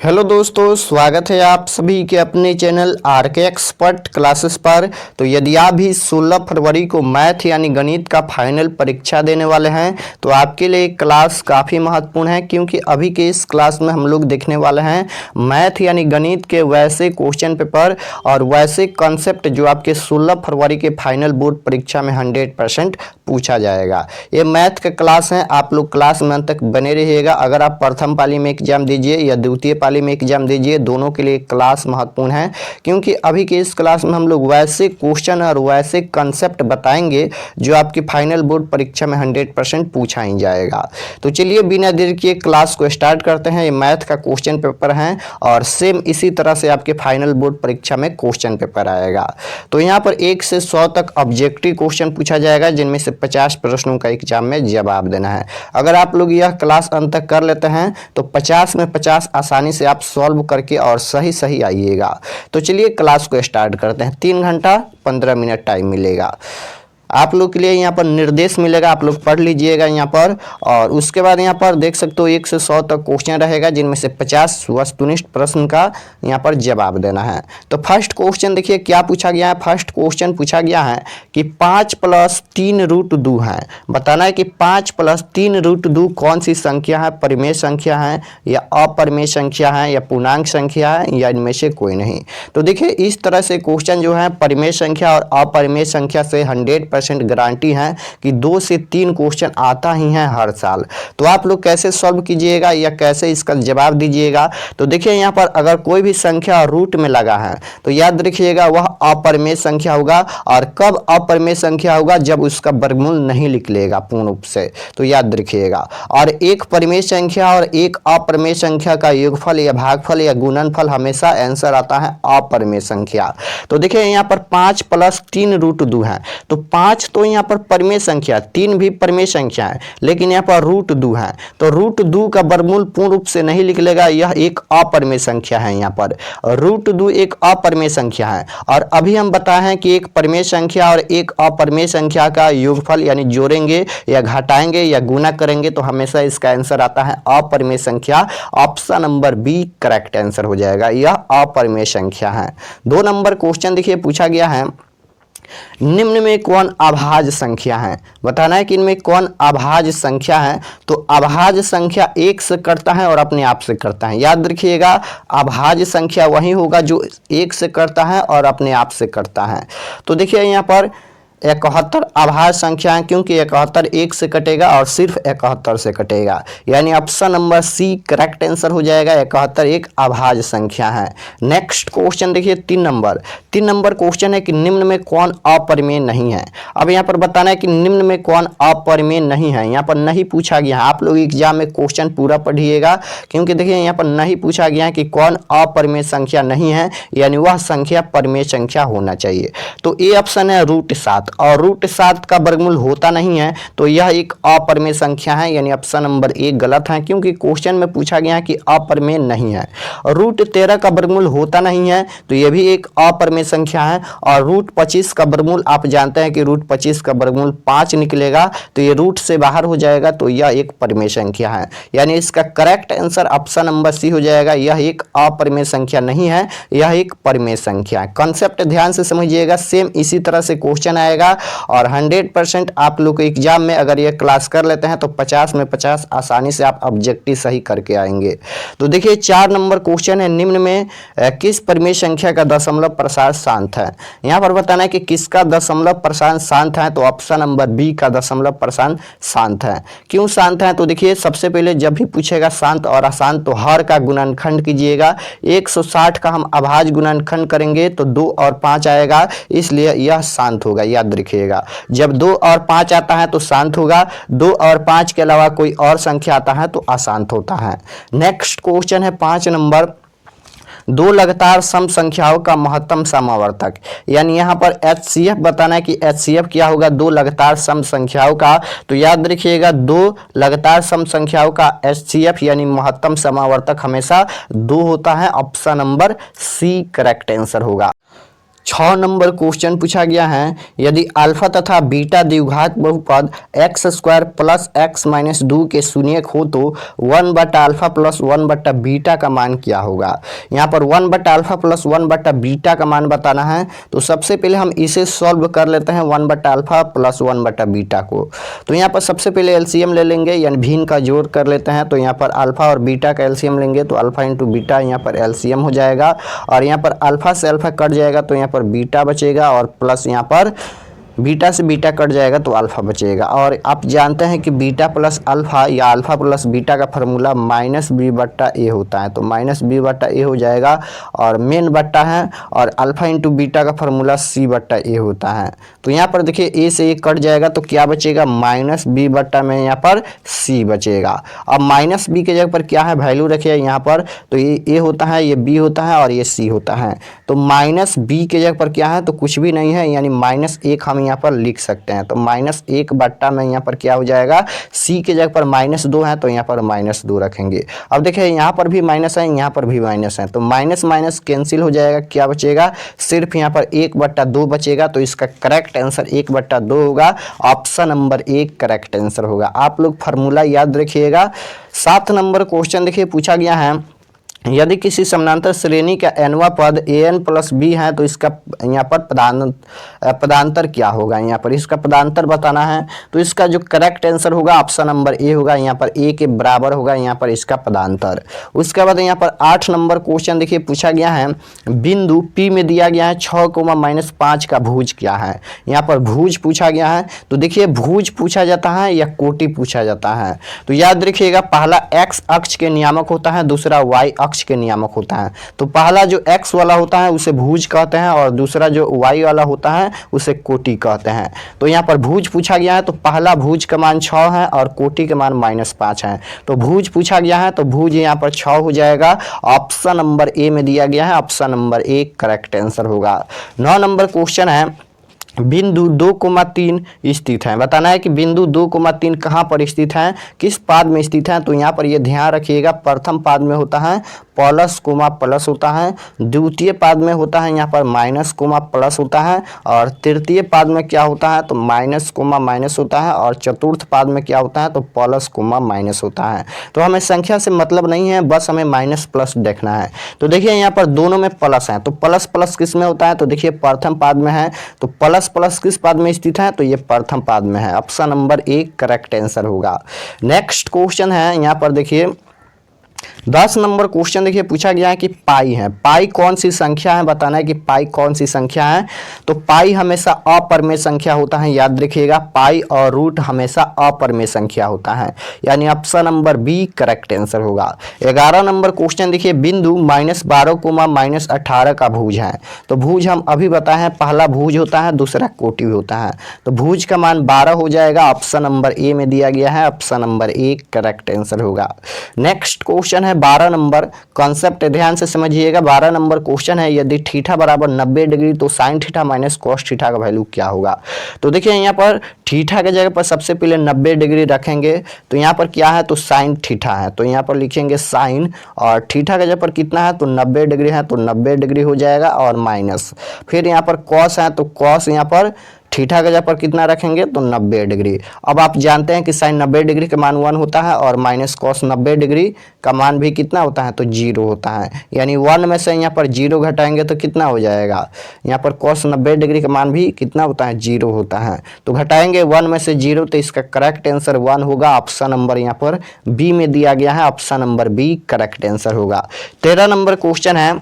Hello दोस्तों, स्वागत है आप सभी के अपने चैनल आरके एक्सपर्ट क्लासेस पर। तो यदि आप भी 16 फरवरी को मैथ यानी गणित का फाइनल परीक्षा देने वाले हैं तो आपके लिए क्लास काफ़ी महत्वपूर्ण है, क्योंकि अभी के इस क्लास में हम लोग देखने वाले हैं मैथ यानी गणित के वैसे क्वेश्चन पेपर और वैसे कॉन्सेप्ट जो आपके 16 फरवरी के फाइनल बोर्ड परीक्षा में 100% पूछा जाएगा। ये मैथ का क्लास है, आप लोग क्लास में अंत तक बने रहिएगा। अगर आप प्रथम पाली में एग्जाम दीजिए या द्वितीय पाली में एग्जाम दीजिए, दोनों के लिए क्लास महत्वपूर्ण है, क्योंकि अभी के इस क्लास में हम लोग वैसे क्वेश्चन और वैसे कंसेप्ट बताएंगे जो आपकी फाइनल बोर्ड परीक्षा में 100% पूछा ही जाएगा। तो चलिए बिना देर किए क्लास को स्टार्ट करते हैं। ये मैथ का क्वेश्चन पेपर है और सेम इसी तरह से आपके फाइनल बोर्ड परीक्षा में क्वेश्चन पेपर आएगा। तो यहाँ पर 1 से 100 तक ऑब्जेक्टिव क्वेश्चन पूछा जाएगा, जिनमें से 50 प्रश्नों का एग्जाम में जवाब देना है। अगर आप लोग यह क्लास अंत तक कर लेते हैं तो 50 में 50 आसानी से आप सॉल्व करके और सही आइएगा। तो चलिए क्लास को स्टार्ट करते हैं। 3 घंटा 15 मिनट टाइम मिलेगा आप लोग के लिए। यहाँ पर निर्देश मिलेगा, आप लोग पढ़ लीजिएगा यहाँ पर। और उसके बाद यहाँ पर देख सकते हो 1 से 100 तक क्वेश्चन रहेगा, जिनमें से 50 वस्तुनिष्ठ प्रश्न का यहाँ पर जवाब देना है। तो फर्स्ट क्वेश्चन देखिए क्या पूछा गया है। फर्स्ट क्वेश्चन पूछा गया है कि 5 + 3 √2 है। बताना है कि 5 + 3 √2 कौन सी संख्या है, परिमेय संख्या है या अपरिमेय संख्या है या पूर्णांक संख्या है या इनमें से कोई नहीं। तो देखिए इस तरह से क्वेश्चन जो है परिमेय संख्या और अपरिमेय संख्या से 100% गारंटी है कि 2 से 3 क्वेश्चन आता ही है हर साल। तो आप लोग कैसे सॉल्व कीजिएगा या कैसे इसका जवाब दीजिएगा। तो देखिए यहाँ पर अगर कोई भी संख्या रूट में लगा है तो याद रखिएगा वह अपरिमेय संख्या होगा। और कब अपरिमेय संख्या होगा, जब उसका वर्गमूल नहीं निकलेगा पूर्ण रूप से, तो याद रखिएगा। और एक परिमेय संख्या और एक अपरिमेय संख्या का योगफल या भागफल या गुणनफल हमेशा आंसर आता है अपरिमेय संख्या। तो देखिए यहाँ पर 5 + 3 √2 है। तो 5 तो यहाँ पर परिमेय संख्या, 3 भी परिमेय संख्या है, लेकिन यहाँ पर √2 है। तो √2 का वर्गमूल पूर्ण रूप से नहीं निकलेगा, यह एक अपरिमेय संख्या है। यहाँ पर √2 एक अपरिमेय संख्या है। और अभी हम बताए हैं कि एक परिमेय संख्या और एक अपरिमेय संख्या का योगफल यानी जोड़ेंगे या घटाएंगे या गुना करेंगे तो हमेशा इसका आंसर आता है अपरिमेय संख्या। Option number b correct answer हो जाएगा, यह अपरिमेय संख्या है। 2 नंबर क्वेश्चन देखिए पूछा गया है, निम्न में कौन अभाज्य संख्या है। बताना है कि इनमें कौन अभाज्य संख्या है। तो अभाज्य संख्या 1 से करता है और अपने आप से करता है। याद रखिएगा अभाज्य संख्या वही होगा जो 1 से करता है और अपने आप से करता है। तो देखिए यहाँ पर 71 अभाज्य संख्या है, क्योंकि 71 1 से कटेगा और सिर्फ 71 से कटेगा, यानी option number c correct answer हो जाएगा। 71 एक अभाज्य संख्या है। नेक्स्ट क्वेश्चन देखिए 3 नंबर क्वेश्चन है कि निम्न में कौन अपरिमेय नहीं है। अब यहाँ पर बताना है कि निम्न में कौन अपरिमेय नहीं है। यहाँ पर नहीं पूछा गया है, आप लोग एग्जाम में क्वेश्चन पूरा पढ़िएगा, क्योंकि देखिए यहाँ पर नहीं पूछा गया है कि कौन अपरिमेय संख्या नहीं है, यानी वह संख्या परिमेय संख्या होना चाहिए। तो ए ऑप्शन है √7, और √7 का वर्गमूल होता नहीं है, तो यह एक अपरिमेय संख्या है, यानी ऑप्शन नंबर 1 गलत है, क्योंकि क्वेश्चन में पूछा गया है कि अपरिमेय नहीं है। √13 का वर्गमूल होता नहीं है, तो यह भी एक अपरिमेय संख्या है। और √25 का वर्गमूल आप जानते हैं कि √25 का वर्गमूल 5 निकलेगा, तो ये रूट से बाहर हो जाएगा, तो यह एक परिमेय संख्या है, यानी इसका correct answer option number c हो जाएगा। यह एक अपरिमेय संख्या नहीं है, यह एक परिमेय संख्या है। कॉन्सेप्ट ध्यान से समझिएगा, सेम इसी तरह से क्वेश्चन आएगा और 100% आप लोग के एग्जाम में अगर ये क्लास कर लेते हैं तो 50 में 50 आसानी से आप ऑब्जेक्टिव सही करके आएंगे। तो देखिए 4 नंबर क्वेश्चन है, निम्न में किस परिमेय संख्या का दशमलव प्रसार शांत है। यहाँ पर बताना है कि किसका दशमलव प्रसार शांत है। तो ऑप्शन नंबर बी का दशमलव प्रसार शांत है। क्यों शांत है, तो देखिए सबसे पहले जब भी पूछेगा शांत और अशांत तो हर का गुणनखंड कीजिएगा। 160 का हम अभाज्य गुणनखंड करेंगे तो 2 और 5 आएगा, इसलिए यह शांत होगा। याद रखिएगा जब 2 और 5 आता है तो शांत होगा, 2 और 5 के अलावा कोई और संख्या आता है तो अशांत होता है। नेक्स्ट क्वेश्चन है 5 नंबर, 2 लगातार सम संख्याओं का महत्तम समावर्तक, यानी यहाँ पर HCF बताना है कि HCF क्या होगा 2 लगातार सम संख्याओं का। तो याद रखिएगा 2 लगातार सम संख्याओं का HCF यानी महत्तम समावर्तक हमेशा 2 होता है। Option number c correct answer होगा। 6 नंबर क्वेश्चन पूछा गया है, यदि अल्फा तथा बीटा द्विघात बहुपद x square plus x minus 2 के शून्यक हो तो 1 बटा अल्फा प्लस 1 बटा बीटा का मान क्या होगा। यहाँ पर 1 बटा अल्फा प्लस 1 बटा बीटा का मान बताना है। तो सबसे पहले हम इसे सॉल्व कर लेते हैं 1 बटा अल्फा प्लस 1 बटा बीटा को। तो यहाँ पर सबसे पहले एलसीएम ले लेंगे, यानी भिन्न का जोड़ कर लेते हैं। तो यहाँ पर अल्फा और बीटा का एलसीएम लेंगे तो अल्फा इंटू बीटा यहाँ पर एलसीएम हो जाएगा, और यहाँ पर अल्फा से अल्फा कट जाएगा तो यहाँ पर बीटा बचेगा, और प्लस यहाँ पर बीटा से बीटा कट जाएगा तो अल्फा बचेगा। और आप जानते हैं कि बीटा प्लस अल्फा या अल्फा प्लस बीटा का फार्मूला माइनस बी बट्टा ए होता है। तो माइनस बी बट्टा ए हो जाएगा, और मेन बट्टा है, और अल्फा इंटू बीटा का फार्मूला सी बट्टा ए होता है। तो यहाँ पर देखिए ए से ए कट जाएगा तो क्या बचेगा, माइनस बी बट्टा में यहाँ पर सी बचेगा। अब माइनस बी के जगह पर क्या है, वैल्यू रखिए यहाँ पर। तो ये ए होता है, ये बी होता है, और ये सी होता है। तो माइनस बी के जगह पर क्या है, तो कुछ भी नहीं है, यानी माइनस एक हम यहाँ पर लिख सकते हैं। तो माइनस एक बट्टा में यहाँ पर क्या हो जाएगा, सी के जगह पर माइनस 2 है तो यहाँ पर माइनस 2 रखेंगे। अब देखिए यहाँ पर भी माइनस है, यहाँ पर भी माइनस है, तो माइनस माइनस कैंसिल हो जाएगा। क्या बचेगा, सिर्फ यहाँ पर 1/2 बचेगा। तो इसका करेक्ट आंसर 1/2 होगा। ऑप्शन नंबर 1 करेक्ट आंसर होगा। आप लोग फार्मूला याद रखिएगा। 7 नंबर क्वेश्चन देखिए पूछा गया है, यदि किसी समानांतर श्रेणी का nवां पद an प्लस बी है तो इसका यहाँ पर पदांतर क्या होगा। यहाँ पर इसका पदांतर बताना है। तो इसका जो करेक्ट आंसर होगा ऑप्शन नंबर ए होगा। यहाँ पर ए के बराबर होगा यहाँ पर इसका पदांतर। उसके बाद यहाँ पर 8 नंबर क्वेश्चन देखिए पूछा गया है, बिंदु P में दिया गया है 6, -5 का भुज क्या है। यहाँ पर भुज पूछा गया है। तो देखिए भुज पूछा जाता है या कोटि पूछा जाता है। तो याद रखिएगा, पहला x अक्ष के नियामक होता है, दूसरा y अक्ष के नियामक होता है। तो पहला जो x वाला होता है उसे भुज कहते हैं, और दूसरा जो y वाला होता है उसे कोटि कहते हैं। तो यहाँ पर भुज पूछा गया है, तो पहला भुज का मान 6 है और कोटि का मान -5 है। तो भुज पूछा गया है तो भुज यहाँ पर 6 हो जाएगा। ऑप्शन नंबर ए में दिया गया है, ऑप्शन नंबर 1 करेक्ट आंसर होगा। 9 नंबर क्वेश्चन है, बिंदु 2,3 स्थित है। बताना है कि बिंदु 2,3 कहाँ पर स्थित है, किस पाद में स्थित है। तो यहाँ पर ये ध्यान रखिएगा, प्रथम पाद में होता है प्लस कोमा प्लस होता है, द्वितीय पाद में होता है यहाँ पर माइनस कोमा प्लस होता है, और तृतीय पाद में क्या होता है तो माइनस कोमा माइनस होता है, और चतुर्थ पाद में क्या होता है तो प्लस कोमा माइनस होता है। तो हमें संख्या से मतलब नहीं है, बस हमें माइनस प्लस देखना है। तो देखिए यहाँ पर दोनों में प्लस है, तो प्लस प्लस किस में होता है, तो देखिए प्रथम पाद में है। तो प्लस प्लस किस पाद में स्थित है, तो ये प्रथम पाद में है। ऑप्शन नंबर 1 करेक्ट आंसर होगा। नेक्स्ट क्वेश्चन है, यहाँ पर देखिए 10 नंबर क्वेश्चन देखिए पूछा गया है कि पाई है। पाई कौन सी संख्या है, बताना है कि पाई कौन सी संख्या है। तो पाई हमेशा अपरिमेय संख्या होता है, याद रखिएगा। पाई और रूट हमेशा अपरिमेय संख्या होता है, यानी option number b correct answer होगा। 11 नंबर क्वेश्चन देखिए, बिंदु -12, -18 का भुज है। तो भुज हम अभी बताए हैं, पहला भुज होता है, दूसरा कोटि होता है। तो भुज का मान 12 हो जाएगा। ऑप्शन नंबर ए में दिया गया है, ऑप्शन नंबर 1 करेक्ट आंसर होगा। नेक्स्ट क्वेश्चन है 12 नंबर, कॉन्सेप्ट ध्यान से समझिएगा। 12 नंबर क्वेश्चन है, यदि थीटा बराबर 90 डिग्री तो sine theta minus cos theta का वैल्यू क्या होगा। तो देखिए यहाँ पर थीटा के जगह पर सबसे पहले 90 डिग्री रखेंगे। तो यहाँ पर क्या है तो साइन थीटा है, तो यहाँ पर लिखेंगे साइन, और थीटा के जगह पर कितना है तो 90 डिग्री है, तो 90 डिग्री हो जाएगा, और माइनस फिर यहाँ पर कॉस है, तो कॉस यहाँ पर थीटा के जगह पर कितना रखेंगे तो 90 डिग्री। अब आप जानते हैं कि साइन 90 डिग्री का मान 1 होता है, और माइनस कॉस 90 डिग्री का मान भी कितना होता है तो 0 होता है। यानी 1 में से यहाँ पर 0 घटाएंगे तो कितना हो जाएगा, यहाँ पर कॉस 90 डिग्री का मान भी कितना होता है 0 होता है। तो घटाएंगे 1 में से 0, तो इसका करेक्ट आंसर 1 होगा। ऑप्शन नंबर यहाँ पर बी में दिया गया है, option number b correct answer होगा। 13 नंबर क्वेश्चन है,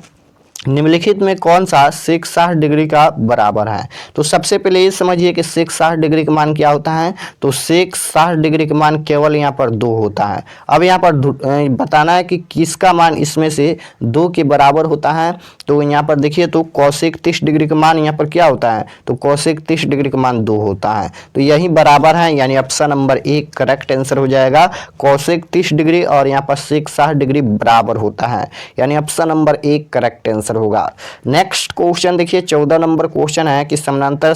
निम्नलिखित में कौन सा सेक 60 डिग्री का बराबर है। तो सबसे पहले ये समझिए कि सेक 60 डिग्री का मान क्या होता है। तो सेक 60 डिग्री का मान केवल यहाँ पर 2 होता है। अब यहाँ पर बताना है कि किसका मान इसमें से 2 के बराबर होता है। तो यहाँ पर देखिए, तो कौशिक 30 डिग्री का मान यहाँ पर क्या होता है तो कौशिक 30 डिग्री का मान 2 होता है। तो यही बराबर है, यानी ऑप्शन नंबर 1 करेक्ट आंसर हो जाएगा। कौशिक 30 डिग्री और यहाँ पर सेक 60 डिग्री बराबर होता है, यानी option number 1 correct answer answer होगा। नेक्स्ट क्वेश्चन देखिए 14 नंबर क्वेश्चन है कि समानांतर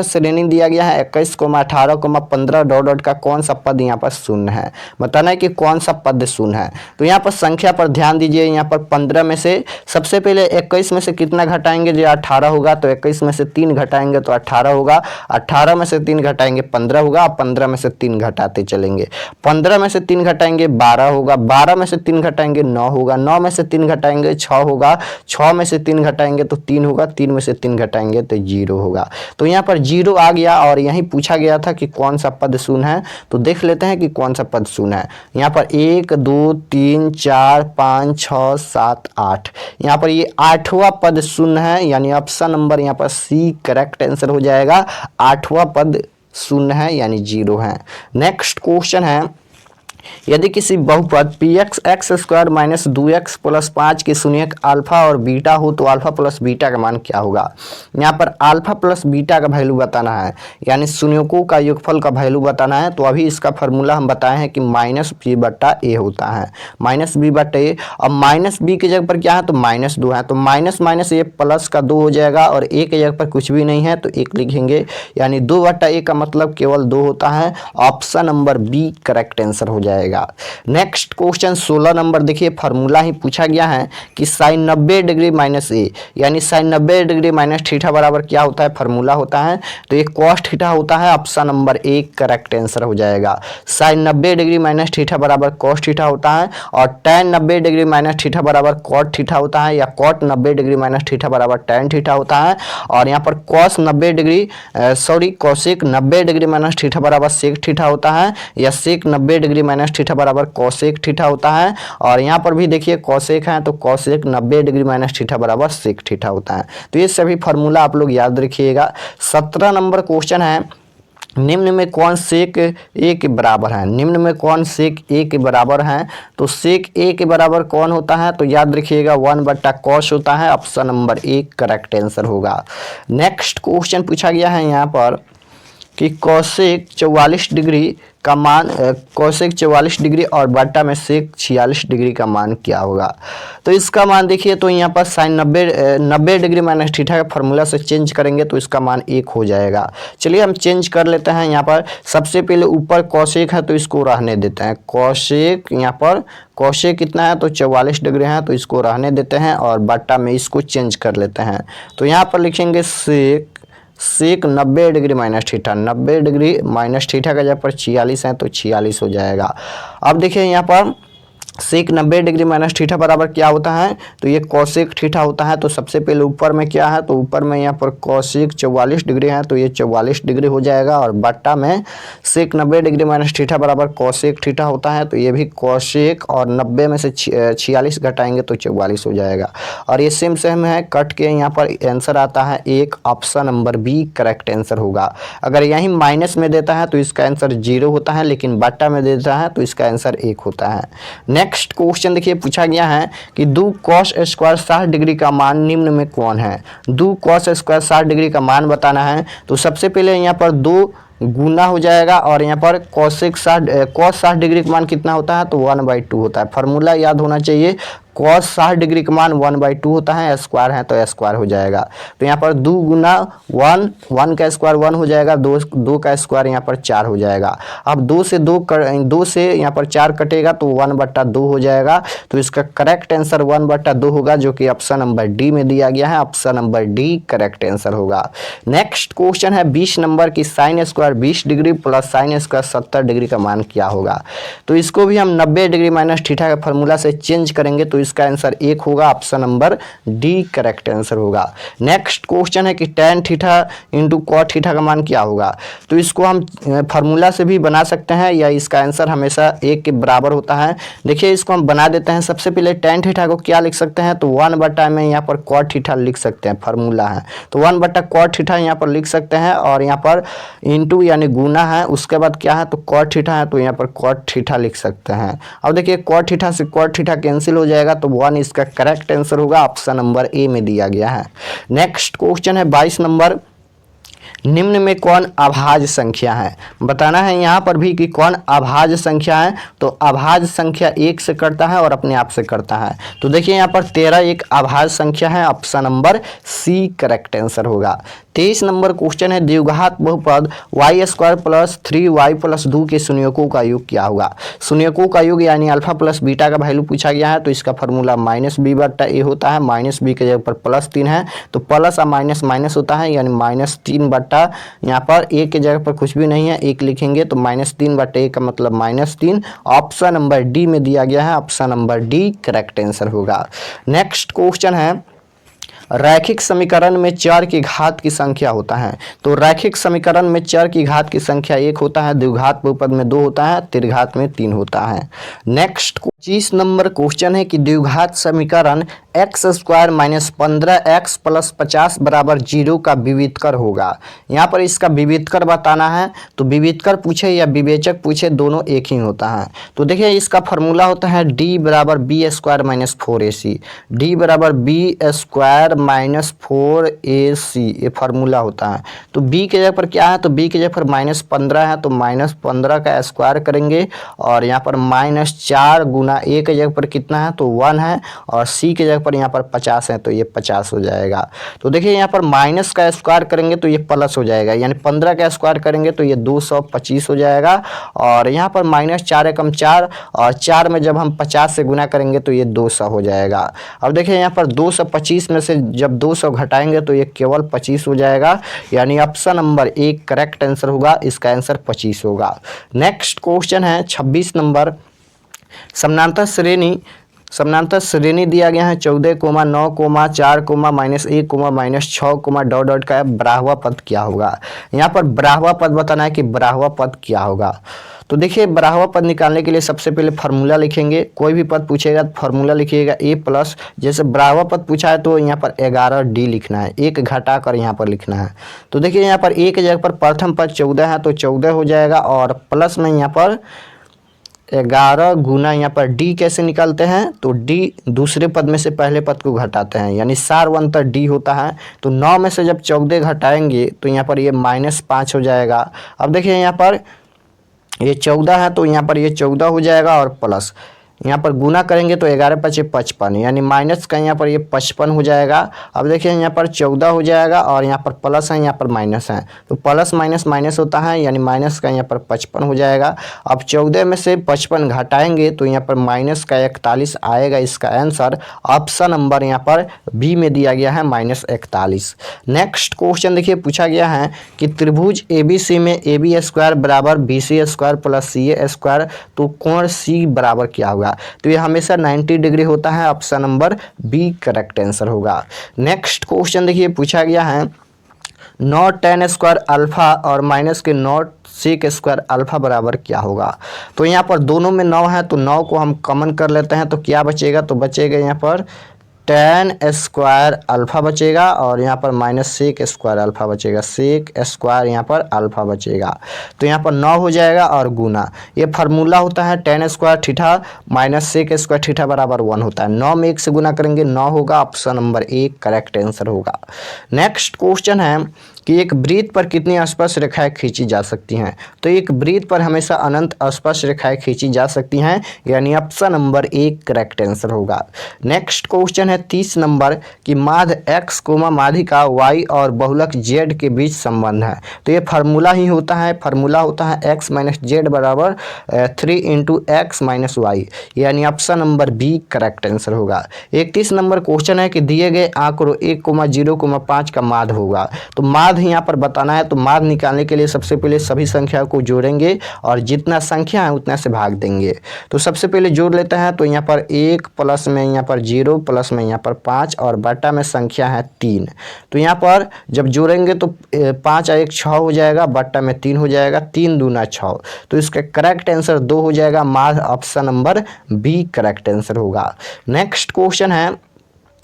श्रेणी दिया गया है 21, 18, 15 डॉट डॉट का कौन सा पद यहाँ पर शून्य है। बताना है कि कौन सा पद शून्य है। तो यहाँ पर संख्या पर ध्यान दीजिए। यहाँ पर 15 में से सबसे पहले 21 में से कितना घटाएंगे, जो 18 होगा, तो 21 में से 3 घटाएंगे तो 18 होगा। 18 में से 3 घटाएंगे 15 होगा। 15 में से 3 घटाते चलेंगे। 15 में से 3 घटाएंगे 12 होगा। 12 में से 3 घटाएंगे 9 होगा। 9 में से 3 घटाएंगे 6 होगा। 6 में से 3 घटाएंगे तो 3 होगा। 3 में से 3 घटाएंगे तो 0 होगा। तो यहाँ पर 0 आ गया और यही पूछा गया था कि कौन सा पद शून्य है। तो देख लेते हैं कि कौन सा पद शून्य है। यहाँ पर 1 2 3 4 5 6 7 8, यहाँ पर ये 8वां पद शून्य है, यानी ऑप्शन नंबर यहाँ पर सी करेक्ट आंसर हो जाएगा। 8वां पद शून्य है यानी 0 है। नेक्स्ट क्वेश्चन है, यदि किसी बहुपद px x square minus 2x plus 5 की शून्यक अल्फा और बीटा हो तो अल्फा प्लस बीटा का मान क्या होगा। यहाँ पर अल्फा प्लस बीटा का वैल्यू बताना है, यानी शून्यकों का योगफल का वैल्यू बताना है। तो अभी इसका फार्मूला हम बताए हैं कि माइनस बी बट्टा ए होता है, माइनस बी बट्टा ए। अब माइनस बी की जगह पर क्या है, तो माइनस 2 है, तो माइनस माइनस ए प्लस का 2 हो जाएगा और ए की जगह पर कुछ भी नहीं है तो 1 लिखेंगे, यानी 2 बट्टा ए का मतलब केवल 2 होता है। Option number b correct answer हो जाएगा। नेक्स्ट क्वेश्चन 16 नंबर देखिए, फार्मूला ही पूछा गया है कि साइन 90 डिग्री माइनस ए, यानी साइन 90 डिग्री माइनस थीटा बराबर क्या होता है, फार्मूला होता है तो ये कॉस थीटा होता है। Option number A correct answer हो जाएगा। साइन 90 डिग्री माइनस थीटा बराबर कॉस थीटा होता है और tan 90 डिग्री माइनस थीटा बराबर कॉट थीटा होता है, या कॉट 90 डिग्री माइनस थीटा बराबर tan थीटा होता है। और यहाँ पर cos 90 degree cosec 90 degree minus theta बराबर सेक थीटा होता है, या सेक 90 डिग्री माइनस थीटा बराबर कोसेक थीटा होता है। और यहाँ पर भी देखिए कोसेक है तो कोसेक 90 डिग्री माइनस थीटा बराबर सेक थीटा होता है। तो ये सभी फार्मूला आप लोग याद रखिएगा। 17 नंबर क्वेश्चन है, निम्न में कौन सेक ए के बराबर है। निम्न में कौन सेक ए के बराबर है, तो सेक ए के बराबर कौन होता है, तो याद रखिएगा 1 बट्टा कॉस होता है। Option number A correct answer होगा। नेक्स्ट क्वेश्चन पूछा गया है यहाँ पर कि कोसेक 44 डिग्री का मान, कोसेक 44 डिग्री और बट्टा में सेक 46 डिग्री का मान क्या होगा। तो इसका मान देखिए, तो यहाँ पर साइन 90 डिग्री माइनस थीटा का फार्मूला से चेंज करेंगे तो इसका मान 1 हो जाएगा। चलिए हम चेंज कर लेते हैं। यहाँ पर सबसे पहले ऊपर कोसेक है तो इसको रहने देते हैं। कोसेक यहाँ पर कोसेक कितना है, तो 44 डिग्री है तो इसको रहने देते हैं और बट्टा में इसको चेंज कर लेते हैं। तो यहाँ पर लिखेंगे सेक 90 degree minus theta, 90 degree minus theta का जब पर 46 है तो 46 हो जाएगा। अब देखिए यहाँ पर सेक 90 डिग्री माइनस थीटा बराबर क्या होता है, तो ये कोसेक थीटा होता है। तो सबसे पहले ऊपर में क्या है, तो ऊपर में यहाँ पर कोसेक 44 डिग्री है तो ये 44 डिग्री हो जाएगा और बट्टा में सेक 90 डिग्री माइनस थीटा बराबर कोसेक थीटा होता है तो ये भी कोसेक, और 90 में से 46 घटाएंगे तो 44 हो जाएगा। और ये सेम सेम है, कट के यहाँ पर आंसर आता है 1। Option number b correct answer होगा। अगर यहीं माइनस में देता है तो इसका आंसर 0 होता है, लेकिन बट्टा में देता है तो इसका आंसर 1 होता है। नेक्स्ट क्वेश्चन देखिए, पूछा गया है कि 2 कॉस स्क्वायर 60 डिग्री का मान निम्न में कौन है। 2 कॉस स्क्वायर 60 डिग्री का मान बताना है। तो सबसे पहले यहाँ पर 2 गुना हो जाएगा और यहाँ पर कॉस 60 डिग्री का मान कितना होता है, तो 1/2 होता है। फार्मूला याद होना चाहिए, कॉस 60 डिग्री का मान 1/2 होता है, स्क्वायर है तो स्क्वायर हो जाएगा। तो यहाँ पर 2 गुना 1 का स्क्वायर 1 हो जाएगा, 2 का स्क्वायर यहाँ पर 4 हो जाएगा। अब 2 से यहाँ पर 4 कटेगा तो 1/2 हो जाएगा। तो इसका करेक्ट आंसर 1/2 होगा, जो कि ऑप्शन नंबर डी में दिया गया है। Option number d correct answer होगा। नेक्स्ट क्वेश्चन है 20 नंबर की, sine square 20 degree plus sine square 70 degree का मान क्या होगा। तो इसको भी हम 90 डिग्री माइनस थीटा के फार्मूला से चेंज करेंगे तो इसका आंसर 1 होगा। Option number d correct answer होगा। नेक्स्ट क्वेश्चन है कि tan theta into cot theta का मान क्या होगा। तो इसको हम फार्मूला से भी बना सकते हैं, या इसका आंसर हमेशा 1 के बराबर होता है। देखिए इसको हम बना देते हैं। सबसे पहले tan थीटा को क्या लिख सकते हैं, तो 1 बटा में यहाँ पर कॉट थीटा लिख सकते हैं, फार्मूला है तो 1 बटा कॉट थीटा यहाँ पर लिख सकते हैं। और यहाँ पर इंटू यानी गुना है, उसके बाद क्या है, तो कॉट थीटा है तो यहाँ पर कॉट थीटा लिख सकते हैं। अब देखिए कॉट थीटा से कॉट थीटा कैंसिल हो जाएगा तो 1 इसका करेक्ट आंसर होगा। ऑप्शन नंबर ए में दिया गया है। नेक्स्ट क्वेश्चन है 22 नंबर निम्न में कौन अभाज्य संख्या है, बताना है यहाँ पर भी कि कौन अभाज्य संख्या है। तो अभाज्य संख्या 1 से करता है और अपने आप से करता है। तो देखिए यहाँ पर 13 एक अभाज्य संख्या है, option number c correct answer होगा। 23 नंबर क्वेश्चन है द्विघात बहुपद y² प्लस 3y प्लस 2 के शून्यकों का योग क्या होगा। शून्यकों का योग यानी अल्फा प्लस बीटा का वैल्यू पूछा गया है, तो इसका फॉर्मूला -b/a होता है। -b के जगह पर +3 है तो प्लस और माइनस माइनस होता है, यानी -3/, यहाँ पर a के जगह पर कुछ भी नहीं है, 1 लिखेंगे तो -3/a का मतलब -3। ऑप्शन नंबर डी में दिया गया है, option number d correct answer होगा। नेक्स्ट क्वेश्चन है रैखिक समीकरण में चर की घात की संख्या होता है। तो रैखिक समीकरण में चर की घात की संख्या 1 होता है, द्विघात बहुपद में 2 होता है, त्रिघात में 3 होता है। नेक्स्ट 25 नंबर क्वेश्चन है कि द्विघात समीकरण x² - 15x + 50 = 0 का विविधकर होगा। यहाँ पर इसका विविधकर बताना है, तो विविधकर पूछे या विवेचक पूछे दोनों एक ही होता है। तो देखिए इसका फॉर्मूला होता है d = b² - 4ac, d = b² - 4ac, ये फार्मूला होता है। तो b के जगह पर क्या है, तो b के जगह पर -15 है, तो -15 का स्क्वायर करेंगे और यहाँ पर -4 गुना a के जगह पर कितना है, तो 1 है, और c के जगह पर यहाँ पर 50 है, तो ये 50 हो जाएगा। तो देखिए यहाँ पर माइनस का स्क्वायर करेंगे तो ये प्लस हो जाएगा, यानी 15 का स्क्वायर करेंगे तो ये 225 हो जाएगा, और यहाँ पर -4 एकम 4, और 4 में जब हम 50 से गुना करेंगे तो ये 200 हो जाएगा। अब देखिए यहाँ पर 225 में से जब 200 घटाएंगे तो ये केवल 25 हो जाएगा, यानी ऑप्शन नंबर 1 करेक्ट आंसर होगा, इसका आंसर 25 होगा। नेक्स्ट क्वेश्चन है 26 नंबर समानांतर श्रेणी दिया गया है 14, 9, 4, -1, -6, डॉट डॉट का ब्राह्वा पद क्या होगा। यहाँ पर ब्राह्वा पद बताना है कि ब्राह्वा पद क्या होगा। तो देखिए ब्राह्वा पद निकालने के लिए सबसे पहले फार्मूला लिखेंगे, कोई भी पद पूछेगा तो फार्मूला लिखिएगा a+, जैसे ब्राह्वा पद पूछा है तो यहाँ पर 11d लिखना है, 1 घटा कर यहाँ पर लिखना है। तो देखिए यहाँ पर a के जगह पर प्रथम पद 14 है तो 14 हो जाएगा, और प्लस में यहाँ पर 11 गुना यहाँ पर d कैसे निकालते हैं, तो d दूसरे पद में से पहले पद को घटाते हैं, यानी सारवंतर d होता है। तो 9 में से जब 14 घटाएंगे तो यहाँ पर ये -5 हो जाएगा। अब देखिए यहाँ पर ये 14 है तो यहाँ पर ये 14 हो जाएगा, और प्लस यहाँ पर गुना करेंगे तो 11 × 5 = 55, यानी माइनस का यहाँ पर ये 55 हो जाएगा। अब देखिए यहाँ पर 14 हो जाएगा, और यहाँ पर प्लस है, यहाँ पर माइनस है, तो प्लस माइनस माइनस होता है, यानी माइनस का यहाँ पर 55 हो जाएगा। अब 14 में से 55 घटाएंगे तो यहाँ पर माइनस का 41 आएगा, इसका आंसर ऑप्शन नंबर यहाँ पर बी में दिया गया है -41। नेक्स्ट क्वेश्चन देखिए पूछा गया है कि त्रिभुज ABC में AB² = BC² + CA², तो कोण C बराबर क्या होगा। तो ये हमेशा 90 डिग्री होता है, option number b correct answer होगा। नेक्स्ट क्वेश्चन देखिए पूछा गया है 9 tan² अल्फा और माइनस के 9 sec² अल्फा बराबर क्या होगा। तो यहाँ पर दोनों में 9 है तो 9 को हम कॉमन कर लेते हैं, तो क्या बचेगा, तो बचेगा यहाँ पर tan² अल्फा बचेगा, और यहाँ पर -sec² अल्फा बचेगा, sec² यहाँ पर अल्फा बचेगा। तो यहाँ पर 9 हो जाएगा और गुना, ये फार्मूला होता है tan² थीटा -sec² थीटा बराबर 1 होता है। 9 में 1 से गुना करेंगे 9 होगा, ऑप्शन नंबर 1 करेक्ट आंसर होगा। नेक्स्ट क्वेश्चन है कि एक वृत्त पर कितनी स्पर्श रेखाएं खींची जा सकती हैं। तो एक वृत्त पर हमेशा अनंत स्पर्श रेखाएं खींची जा सकती हैं, यानी ऑप्शन नंबर 1 करेक्ट आंसर होगा। नेक्स्ट क्वेश्चन है 30 नंबर कि माध्य x, माध्यिका y और बहुलक z के बीच संबंध है। तो ये फार्मूला ही होता है, फार्मूला होता है x - z = 3 × x - y, यानी option number b correct answer होगा। 31 नंबर क्वेश्चन है कि दिए गए आंकड़ों 1, 0, 5 का माध्य होगा। तो माध्य यहाँ पर बताना है, तो माध्य निकालने के लिए सबसे पहले सभी संख्याओं को जोड़ेंगे और जितना संख्या है उतना से भाग देंगे। तो सबसे पहले जोड़ लेते हैं, तो यहाँ पर 1 प्लस में यहाँ पर 0 प्लस में यहाँ पर 5 और बटा में संख्या है 3। तो यहाँ पर जब जोड़ेंगे तो 5 और 1 6 हो जाएगा, बटा में 3 हो जाएगा, 3 दूना 6। तो इसका करेक्ट आंसर 2 हो जाएगा, माध्य option number b correct answer होगा। नेक्स्ट क्वेश्चन है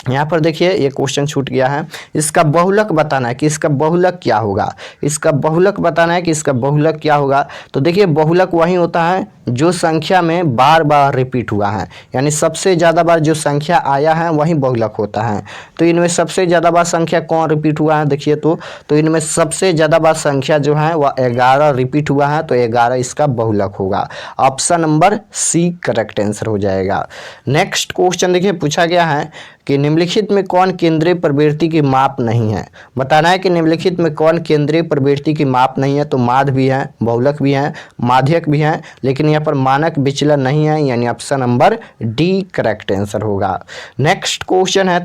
यहाँ पर देखिए ये क्वेश्चन छूट गया है। इसका बहुलक बताना है कि इसका बहुलक क्या होगा। इसका बहुलक बताना है कि इसका बहुलक क्या होगा। तो देखिए बहुलक वही होता है जो संख्या में बार बार रिपीट हुआ है, यानी सबसे ज़्यादा बार जो संख्या आया है वही बहुलक होता है। तो इनमें सबसे ज़्यादा बार संख्या कौन रिपीट हुआ है देखिए, तो इनमें सबसे ज़्यादा बार संख्या जो है वह 11 रिपीट हुआ है, तो 11 इसका बहुलक होगा। Option number c correct answer हो जाएगा। नेक्स्ट क्वेश्चन देखिए पूछा गया है कि निम्नलिखित में कौन केंद्रीय प्रवृत्ति की माप नहीं है। बताना है कि निम्नलिखित में कौन केंद्रीय प्रवृत्ति की माप नहीं है। तो माध्य भी है, बहुलक भी है, माध्यक भी है, लेकिन यहाँ पर मानक विचलन नहीं है, यानी option number d correct answer होगा। नेक्स्ट क्वेश्चन है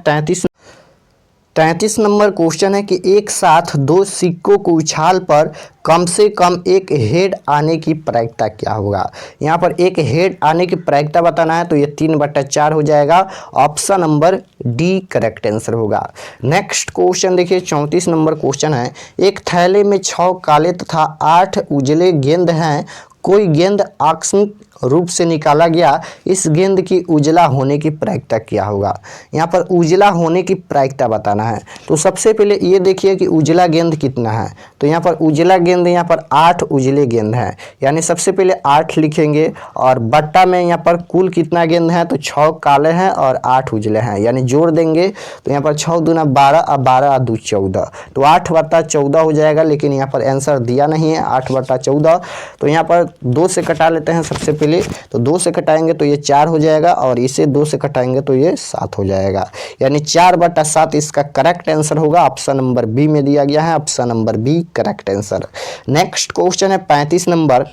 33 नंबर क्वेश्चन है कि एक साथ दो सिक्कों को उछाल पर कम से कम एक हेड आने की प्रायिकता क्या होगा। यहाँ पर एक हेड आने की प्रायिकता बताना है, तो ये 3/4 हो जाएगा। Option number d correct answer होगा। नेक्स्ट क्वेश्चन देखिए 34 नंबर क्वेश्चन है, एक थैले में 6 काले तथा 8 उजले गेंद हैं, कोई गेंद आकस्मिक रूप से निकाला गया, इस गेंद की उजला होने की प्रायिकता क्या होगा। यहाँ पर उजला होने की प्रायिकता बताना है। तो सबसे पहले ये देखिए कि उजला गेंद कितना है। तो यहाँ पर उजला गेंद यहाँ पर 8 उजले गेंद हैं, यानी सबसे पहले 8 लिखेंगे और बट्टा में यहाँ पर कुल कितना गेंद है, तो 6 काले हैं और 8 उजले हैं, यानी जोड़ देंगे तो यहाँ पर 6 दूना 12 और 12 और 2 14, तो 8/14 हो जाएगा। लेकिन यहाँ पर आंसर दिया नहीं है 8/14, तो यहाँ पर 2 से कटा लेते हैं सबसे पहले। तो 2 से कटाएंगे तो ये 4 हो जाएगा और इसे 2 से कटाएंगे तो ये 7 हो जाएगा, यानी 4/7 इसका करेक्ट आंसर होगा। ऑप्शन नंबर बी में दिया गया है, option number b correct answer. Next question है 35 नंबर,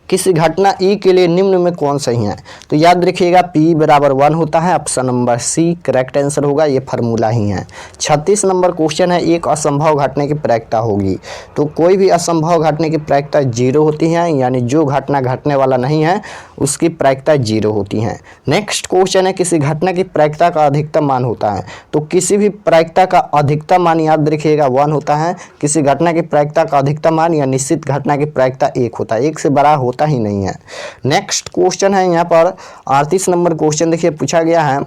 किसी घटना ई के लिए निम्न में कौन सही है। तो याद रखिएगा P = 1 होता है, option number c correct answer होगा, ये फार्मूला ही है। 36 नंबर क्वेश्चन है, एक असंभव घटने की प्रायिकता होगी। तो कोई भी असंभव घटने की प्रायिकता 0 होती है, यानी जो घटना घटने वाला नहीं है उसकी प्रायिकता 0 होती है। नेक्स्ट क्वेश्चन है, किसी घटना की प्रायिकता का अधिकतम मान होता है। तो किसी भी प्रायिकता का अधिकतम मान याद रखिएगा 1 होता है। किसी घटना की प्रायिकता का अधिकतम मान या निश्चित घटना की प्रायिकता 1 होता है, 1 से बड़ा होता ही नहीं है। नेक्स्ट क्वेश्चन है यहाँ पर 38 नंबर क्वेश्चन देखिए पूछा गया है,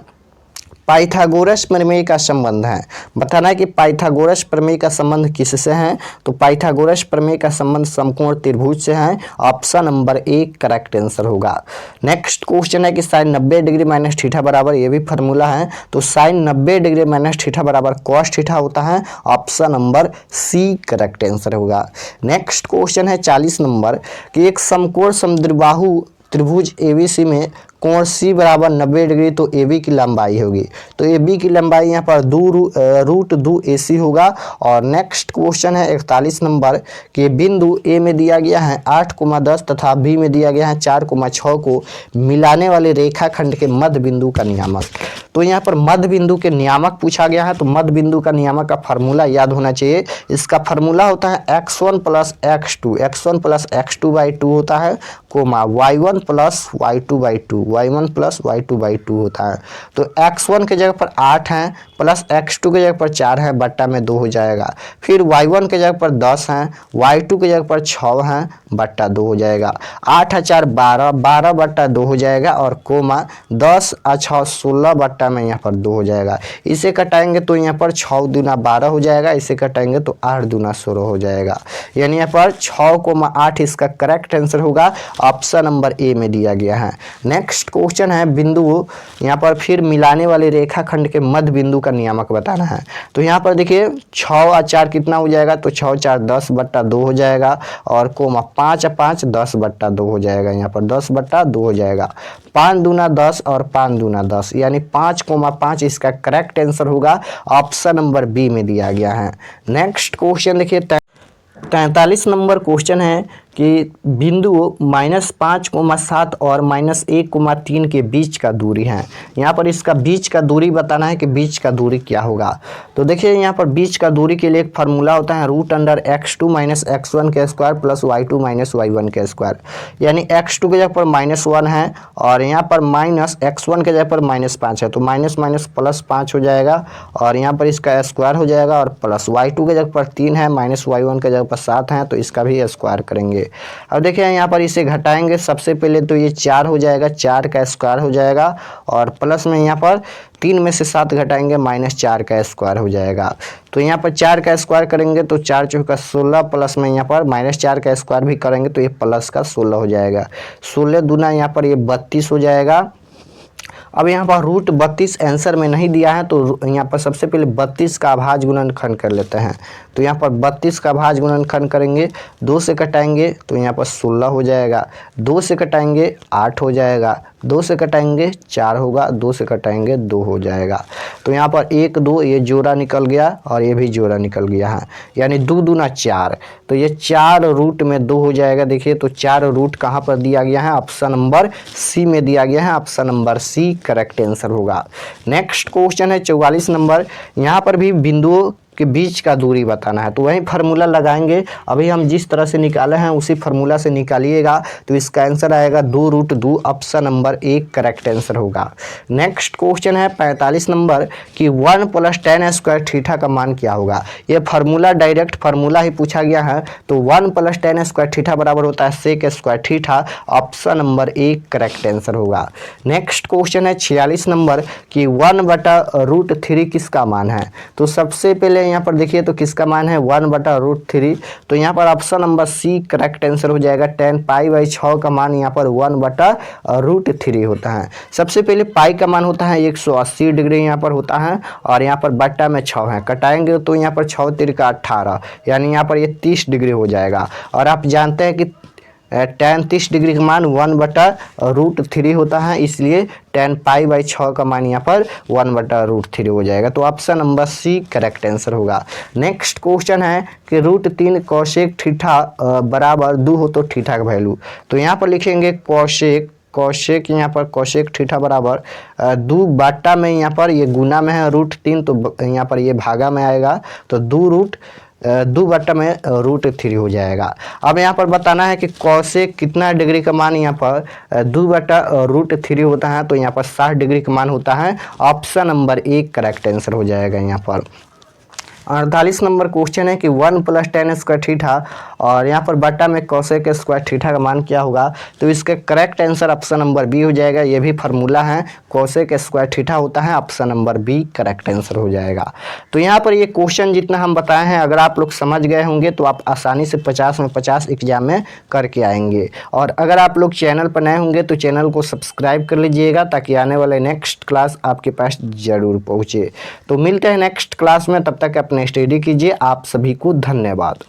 पाइथागोरस प्रमेय का संबंध है। बताना है कि पाइथागोरस प्रमेय का संबंध किससे है। तो पाइथागोरस प्रमेय का संबंध समकोण त्रिभुज से है, option number A correct answer होगा। नेक्स्ट क्वेश्चन है कि sin 90 डिग्री माइनस थीटा बराबर, ये भी फार्मूला है, तो sin 90 डिग्री माइनस थीटा बराबर cos थीटा होता है, option number c correct answer होगा। नेक्स्ट क्वेश्चन है 40 नंबर कि एक समकोण समद्विबाहु त्रिभुज एबीसी में कोण C = 90 डिग्री, तो AB की लंबाई होगी। तो AB की लंबाई यहाँ पर √2 AC होगा। और नेक्स्ट क्वेश्चन है 41 नंबर कि बिंदु A में दिया गया है 8,10 तथा B में दिया गया है 4,6 को मिलाने वाले रेखाखंड के मध्य बिंदु का नियामक। तो यहाँ पर मध्य बिंदु के नियामक पूछा गया है, तो मध्य बिंदु का नियामक का फार्मूला याद होना चाहिए। इसका फार्मूला होता है x1 + x2, x1 + x2/2 होता है, coma y1 + y2/2, y1 + y2/2 होता है। तो x1 के जगह पर 8 है प्लस x2 के जगह पर 4 है, बट्टा में 2 हो जाएगा। फिर y1 के जगह पर 10 है, y2 के जगह पर 6 है, बट्टा 2 हो जाएगा। 8 और 4 12, 12/2 हो जाएगा और कोमा 10 और 6 16, बट्टा में यहाँ पर 2 हो जाएगा। इसे कटाएंगे तो यहाँ पर 6 दूना 12 हो जाएगा, इसे कटाएंगे तो 8 दूना 16 हो जाएगा, यानी यहाँ पर 6,8 इसका करेक्ट आंसर होगा। ऑप्शन नंबर ए में दिया गया है। नेक्स्ट क्वेश्चन है बिंदु, यहाँ पर फिर मिलाने वाले रेखाखंड के मध्य बिंदु का नियामक बताना है। तो यहाँ पर देखिए 6 और 4 कितना हो जाएगा, तो 6 4 10/2 हो जाएगा और कोमा 5 और 5 10/2 हो जाएगा, यहाँ पर 10/2 हो जाएगा। 5 दूना 10 और 5 दूना 10, यानी 5,5 इसका करेक्ट आंसर होगा। ऑप्शन नंबर बी में दिया गया है। नेक्स्ट क्वेश्चन देखिए 43 नंबर क्वेश्चन है कि बिंदु -5,7 और -1,3 के बीच का दूरी है। यहाँ पर इसका बीच का दूरी बताना है कि बीच का दूरी क्या होगा। तो देखिए यहाँ पर बीच का दूरी के लिए एक फार्मूला होता है √x2 - x1 के स्क्वायर प्लस y2 - y1 के स्क्वायर, यानी x2 के जगह पर -1 है और यहाँ पर -x1 के जगह पर -5 है, तो माइनस माइनस प्लस 5 हो जाएगा और यहाँ पर इसका स्क्वायर हो जाएगा और प्लस y2 के जगह पर 3 है, -y1 के जगह पर 7 है, तो इसका भी स्क्वायर करेंगे। करेंगे। अब देखिए यहाँ पर इसे घटाएंगे, सबसे पहले तो ये 4 हो जाएगा, 4 का स्क्वायर हो जाएगा और प्लस में यहाँ पर 3 में से 7 घटाएंगे -4 का स्क्वायर हो जाएगा। तो यहाँ पर 4 का स्क्वायर करेंगे तो 4 चौका 16 प्लस में यहाँ पर -4 का स्क्वायर भी करेंगे तो ये प्लस का 16 हो जाएगा। 16 दूना यहाँ पर ये 32 हो जाएगा। अब यहाँ पर रूट 32 आंसर में नहीं दिया है तो यहाँ पर सबसे पहले 32 का अभाज्य गुणनखंड कर लेते हैं। तो यहाँ पर 32 का अभाज्य गुणनखंड करेंगे, 2 से कटाएंगे तो यहाँ पर 16 हो जाएगा, 2 से कटाएंगे 8 हो जाएगा, 2 से कटाएंगे 4 होगा, 2 से कटाएंगे 2 हो जाएगा। तो यहाँ पर 1 2 ये जोड़ा निकल गया और ये भी जोड़ा निकल गया है, यानी 2 दूना 4। तो ये 4 रूट में 2 हो जाएगा। देखिए तो 4 रूट कहाँ पर दिया गया है, ऑप्शन नंबर सी में दिया गया है, option number c correct answer होगा। नेक्स्ट क्वेश्चन है 44 नंबर। यहाँ पर भी बिंदुओं के बीच का दूरी बताना है, तो वही फार्मूला लगाएंगे। अभी हम जिस तरह से निकाले हैं उसी फार्मूला से निकालिएगा तो इसका आंसर आएगा 2√2, ऑप्शन नंबर 1 करेक्ट आंसर होगा। नेक्स्ट क्वेश्चन है 45 नंबर कि 1 + tan स्क्वायर थीटा का मान क्या होगा। ये फार्मूला डायरेक्ट फार्मूला ही पूछा गया है, तो 1 + tan स्क्वायर थीटा बराबर होता है sec square theta, option number 1 correct answer होगा। नेक्स्ट क्वेश्चन है 46 नंबर कि 1/√3 किसका मान है। तो सबसे पहले यहाँ पर देखिए तो किसका मान है 1/√3, तो यहाँ पर option number c correct answer हो जाएगा। tan π/6 का मान यहाँ पर 1/√3 होता है। सबसे पहले पाई का मान होता है 180 डिग्री यहाँ पर होता है और यहाँ पर बट्टा में 6 है, कटाएंगे तो यहाँ पर 6 तिरका 18, यानी यहाँ पर ये 30 डिग्री हो जाएगा। और आप जानते हैं कि tan 30 डिग्री का मान 1/√3 होता है, इसलिए tan π/6 का मान यहाँ पर 1/√3 हो जाएगा। तो option number c correct answer होगा। नेक्स्ट क्वेश्चन है कि √3 कोसेक थीटा बराबर 2 हो तो थीटा का वैल्यू। तो यहाँ पर लिखेंगे कोसेक यहाँ पर कोसेक थीटा बराबर 2 बाटा में यहाँ पर ये गुना में है √3, तो यहाँ पर ये भागा में आएगा तो 2 बट्टा में √3 हो जाएगा। अब यहाँ पर बताना है कि कोसेक कितना डिग्री का मान यहाँ पर 2/√3 होता है, तो यहाँ पर 60 डिग्री का मान होता है, ऑप्शन नंबर 1 करेक्ट आंसर हो जाएगा। यहाँ पर 48 नंबर क्वेश्चन है कि 1 + tan स्क्वायर थीटा और यहाँ पर बट्टा में कोसेक स्क्वायर थीटा का मान क्या होगा। तो इसका correct answer option number b हो जाएगा। ये भी फार्मूला है, कोसेक स्क्वायर थीटा होता है, option number b correct answer हो जाएगा। तो यहाँ पर ये क्वेश्चन जितना हम बताए हैं अगर आप लोग समझ गए होंगे तो आप आसानी से 50 में 50 एग्जाम में करके आएंगे। और अगर आप लोग चैनल पर नए होंगे तो चैनल को सब्सक्राइब कर लीजिएगा ताकि आने वाले नेक्स्ट क्लास आपके पास ज़रूर पहुँचे। तो मिलते हैं नेक्स्ट क्लास में, तब तक अपने स्टडी कीजिए। आप सभी को धन्यवाद।